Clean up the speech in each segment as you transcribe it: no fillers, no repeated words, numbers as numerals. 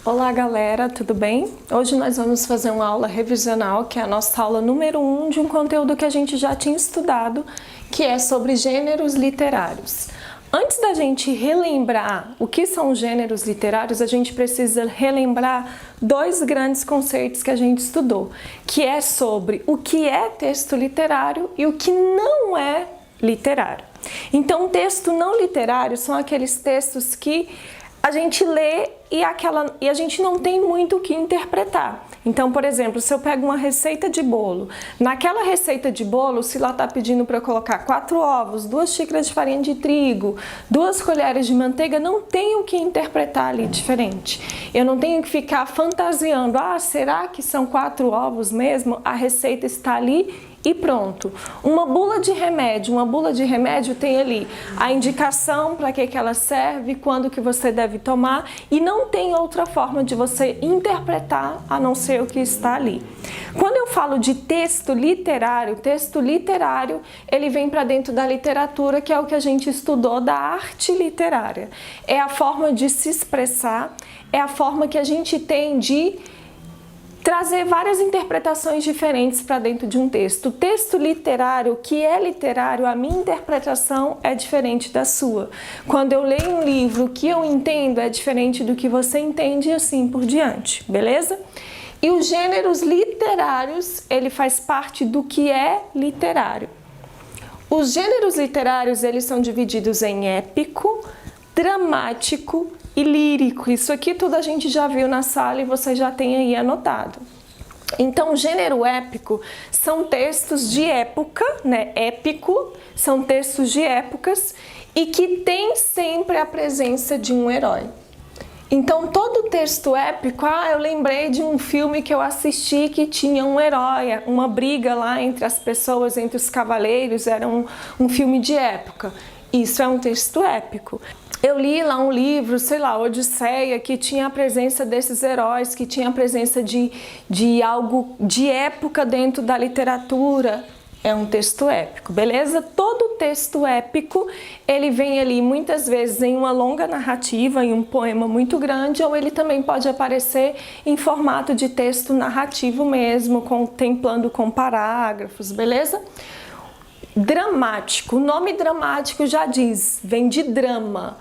Olá galera, tudo bem? Hoje nós vamos fazer uma aula revisional, que é a nossa aula número 1 de um conteúdo que a gente já tinha estudado, que é sobre gêneros literários. Antes da gente relembrar o que são gêneros literários, a gente precisa relembrar dois grandes conceitos que a gente estudou, que é sobre o que é texto literário e o que não é literário. Então, texto não literário são aqueles textos que a gente lê e a gente não tem muito o que interpretar. Então, por exemplo, se eu pego uma receita de bolo, naquela receita de bolo, se lá está pedindo para eu colocar 4 ovos, 2 xícaras de farinha de trigo, 2 colheres de manteiga, não tenho o que interpretar ali diferente. Eu não tenho que ficar fantasiando, será que são 4 ovos mesmo? A receita está ali e pronto. Uma bula de remédio tem ali a indicação para que ela serve, quando que você deve tomar, e não tem outra forma de você interpretar a não ser o que está ali. Quando eu falo de texto literário ele vem para dentro da literatura, que é o que a gente estudou da arte literária. É a forma de se expressar, é a forma que a gente tem de trazer várias interpretações diferentes para dentro de um texto. O texto literário, que é literário, a minha interpretação é diferente da sua. Quando eu leio um livro, o que eu entendo é diferente do que você entende e assim por diante, beleza? E os gêneros literários, ele faz parte do que é literário. Os gêneros literários, eles são divididos em épico, dramático e lírico. Isso aqui tudo a gente já viu na sala e você já tem aí anotado. Então, o gênero épico são textos de época, né? Épico são textos de épocas e que tem sempre a presença de um herói. Então, todo texto épico, eu lembrei de um filme que eu assisti que tinha um herói, uma briga lá entre as pessoas, entre os cavaleiros, era um filme de época. Isso é um texto épico. Eu li lá um livro, sei lá, Odisseia, que tinha a presença desses heróis, que tinha a presença de algo de época dentro da literatura. É um texto épico, beleza? Todo texto épico, ele vem ali muitas vezes em uma longa narrativa, em um poema muito grande, ou ele também pode aparecer em formato de texto narrativo mesmo, contemplando com parágrafos, beleza? Dramático, o nome dramático já diz, vem de drama.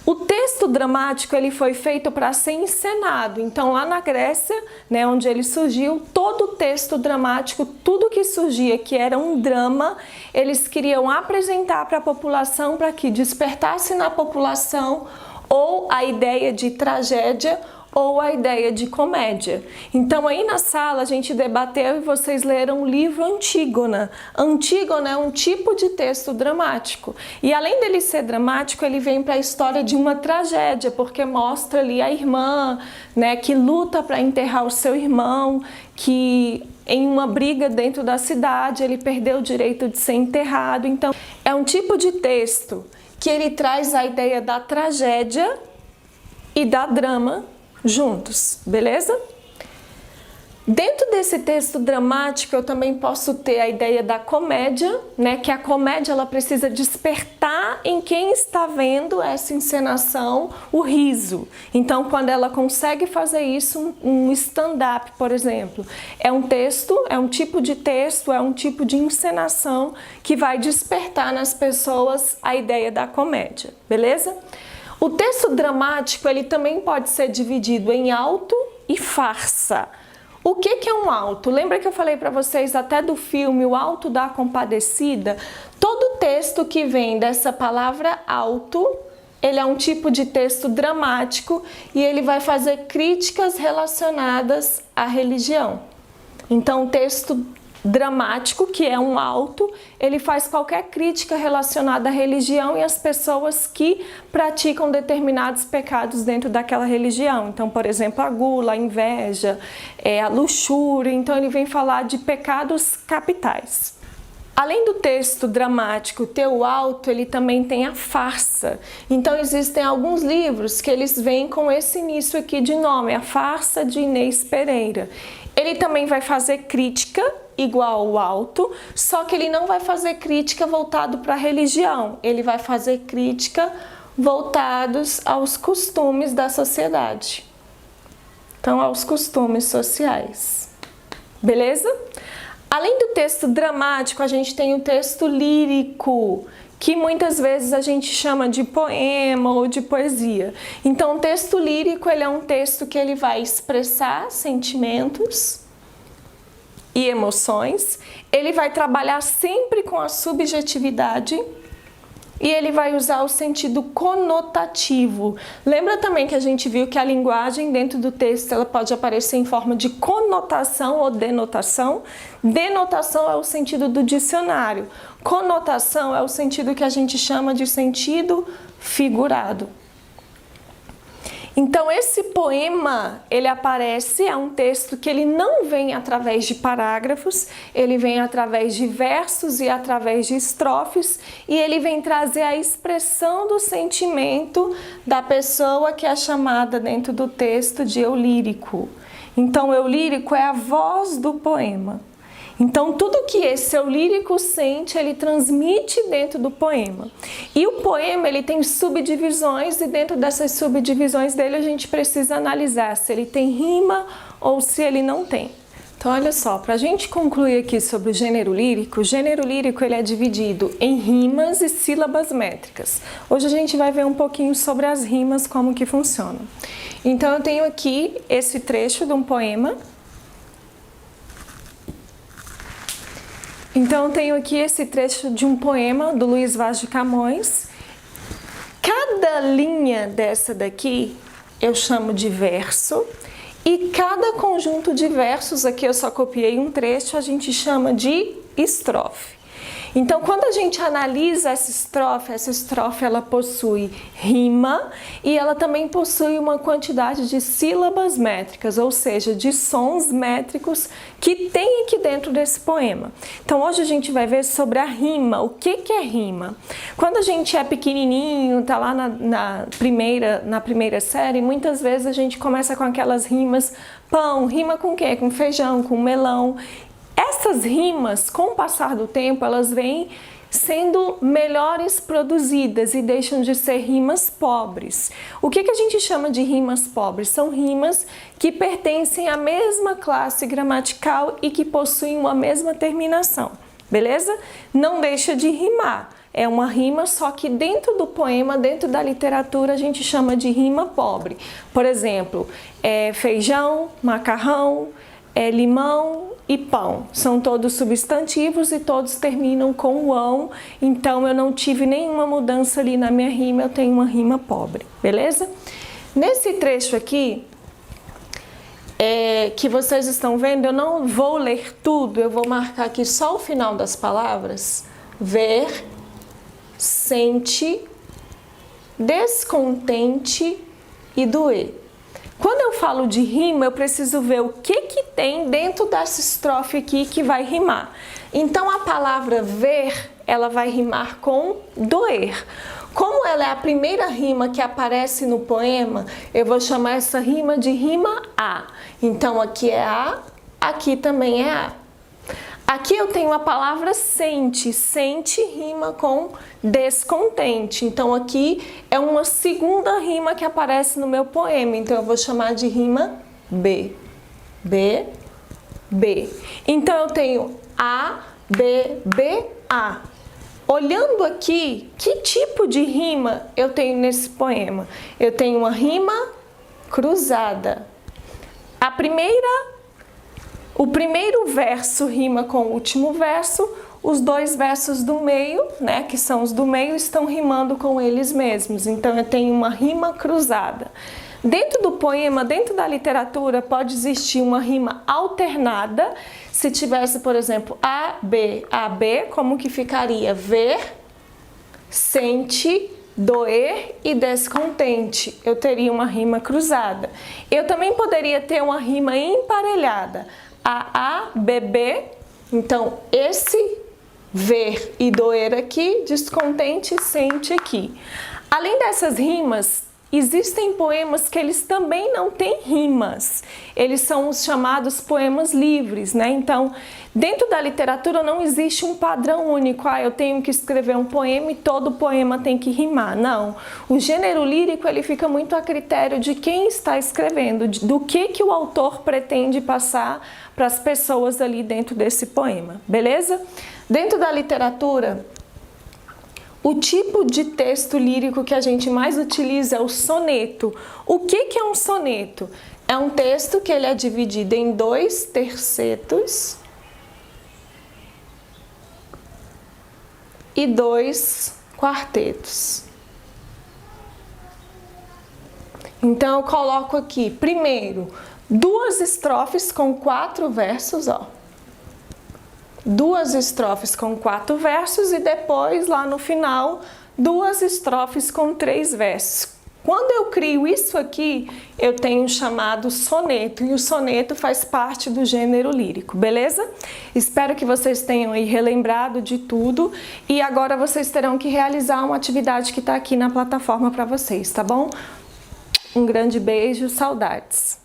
O texto dramático ele foi feito para ser encenado, então lá na Grécia, né, onde ele surgiu, todo o texto dramático, tudo que surgia que era um drama, eles queriam apresentar para a população para que despertasse na população ou a ideia de tragédia ou a ideia de comédia. Então aí na sala a gente debateu e vocês leram o livro Antígona. Antígona é um tipo de texto dramático. E além dele ser dramático, ele vem para a história de uma tragédia, porque mostra ali a irmã, né, que luta para enterrar o seu irmão, que em uma briga dentro da cidade ele perdeu o direito de ser enterrado. Então é um tipo de texto que ele traz a ideia da tragédia e da drama juntos, beleza? Dentro desse texto dramático eu também posso ter a ideia da comédia, né? Que a comédia ela precisa despertar em quem está vendo essa encenação o riso. Então, quando ela consegue fazer isso, um stand-up, por exemplo, é um texto, é um tipo de texto, é um tipo de encenação que vai despertar nas pessoas a ideia da comédia, beleza? O texto dramático ele também pode ser dividido em auto e farsa. O que é um auto? Lembra que eu falei para vocês até do filme O Auto da Compadecida? Todo texto que vem dessa palavra auto, ele é um tipo de texto dramático e ele vai fazer críticas relacionadas à religião. Então, o texto dramático, que é um auto, ele faz qualquer crítica relacionada à religião e às pessoas que praticam determinados pecados dentro daquela religião. Então, por exemplo, a gula, a inveja, a luxúria. Então, ele vem falar de pecados capitais. Além do texto dramático ter o auto, ele também tem a farsa. Então existem alguns livros que eles vêm com esse início aqui de nome, A Farsa de Inês Pereira. Ele também vai fazer crítica igual ao alto, só que ele não vai fazer crítica voltado para a religião, ele vai fazer crítica voltados aos costumes da sociedade. Então, aos costumes sociais. Beleza? Além do texto dramático, a gente tem o texto lírico, que muitas vezes a gente chama de poema ou de poesia. Então, o texto lírico, ele é um texto que ele vai expressar sentimentos e emoções, ele vai trabalhar sempre com a subjetividade e ele vai usar o sentido conotativo. Lembra também que a gente viu que a linguagem dentro do texto ela pode aparecer em forma de conotação ou denotação? Denotação é o sentido do dicionário. Conotação é o sentido que a gente chama de sentido figurado. Então, esse poema, ele aparece, é um texto que ele não vem através de parágrafos, ele vem através de versos e através de estrofes, e ele vem trazer a expressão do sentimento da pessoa que é chamada dentro do texto de eu lírico. Então, o eu lírico é a voz do poema. Então, tudo que esse eu lírico sente, ele transmite dentro do poema. E o poema, ele tem subdivisões e dentro dessas subdivisões dele a gente precisa analisar se ele tem rima ou se ele não tem. Então, olha só, para a gente concluir aqui sobre o gênero lírico ele é dividido em rimas e sílabas métricas. Hoje a gente vai ver um pouquinho sobre as rimas, como que funcionam. Então, eu tenho aqui esse trecho de um poema. Então, eu tenho aqui esse trecho de um poema do Luiz Vaz de Camões. Cada linha dessa daqui eu chamo de verso e cada conjunto de versos, aqui eu só copiei um trecho, a gente chama de estrofe. Então, quando a gente analisa essa estrofe ela possui rima e ela também possui uma quantidade de sílabas métricas, ou seja, de sons métricos que tem aqui dentro desse poema. Então, hoje a gente vai ver sobre a rima. O que é rima? Quando a gente é pequenininho, tá lá na primeira série, muitas vezes a gente começa com aquelas rimas, pão, rima com o quê? Com feijão, com melão. Essas rimas, com o passar do tempo, elas vêm sendo melhores produzidas e deixam de ser rimas pobres. O que a gente chama de rimas pobres? São rimas que pertencem à mesma classe gramatical e que possuem uma mesma terminação, beleza? Não deixa de rimar. É uma rima, só que dentro do poema, dentro da literatura, a gente chama de rima pobre. Por exemplo, feijão, macarrão, limão e pão. São todos substantivos e todos terminam com o ão, então eu não tive nenhuma mudança ali na minha rima, eu tenho uma rima pobre, beleza? Nesse trecho aqui, que vocês estão vendo, eu não vou ler tudo, eu vou marcar aqui só o final das palavras. Ver, sente, descontente e doer. Quando eu falo de rima, eu preciso ver o que tem dentro dessa estrofe aqui que vai rimar. Então, a palavra ver, ela vai rimar com doer. Como ela é a primeira rima que aparece no poema, eu vou chamar essa rima de rima A. Então, aqui é A, aqui também é A. Aqui eu tenho a palavra sente. Sente rima com descontente. Então, aqui é uma segunda rima que aparece no meu poema. Então, eu vou chamar de rima B. B, B. Então, eu tenho A, B, B, A. Olhando aqui, que tipo de rima eu tenho nesse poema? Eu tenho uma rima cruzada. O primeiro verso rima com o último verso, os dois versos do meio, né, que são os do meio, estão rimando com eles mesmos. Então, eu tenho uma rima cruzada. Dentro do poema, dentro da literatura, pode existir uma rima alternada. Se tivesse, por exemplo, A, B, como que ficaria? Ver, sente, doer e descontente. Eu teria uma rima cruzada. Eu também poderia ter uma rima emparelhada. A, B, B. Então, esse ver e doer aqui, descontente, sente aqui. Além dessas rimas existem poemas que eles também não têm rimas. Eles são os chamados poemas livres, né? Então, dentro da literatura não existe um padrão único. Eu tenho que escrever um poema e todo poema tem que rimar. Não. O gênero lírico, ele fica muito a critério de quem está escrevendo, do que o autor pretende passar para as pessoas ali dentro desse poema, beleza? Dentro da literatura, o tipo de texto lírico que a gente mais utiliza é o soneto. O que é um soneto? É um texto que ele é dividido em 2 tercetos e 2 quartetos. Então eu coloco aqui, primeiro, 2 estrofes com 4 versos, ó. 2 estrofes com 4 versos e depois, lá no final, 2 estrofes com 3 versos. Quando eu crio isso aqui, eu tenho um chamado soneto, e o soneto faz parte do gênero lírico, beleza? Espero que vocês tenham aí relembrado de tudo, e agora vocês terão que realizar uma atividade que está aqui na plataforma para vocês, tá bom? Um grande beijo, saudades!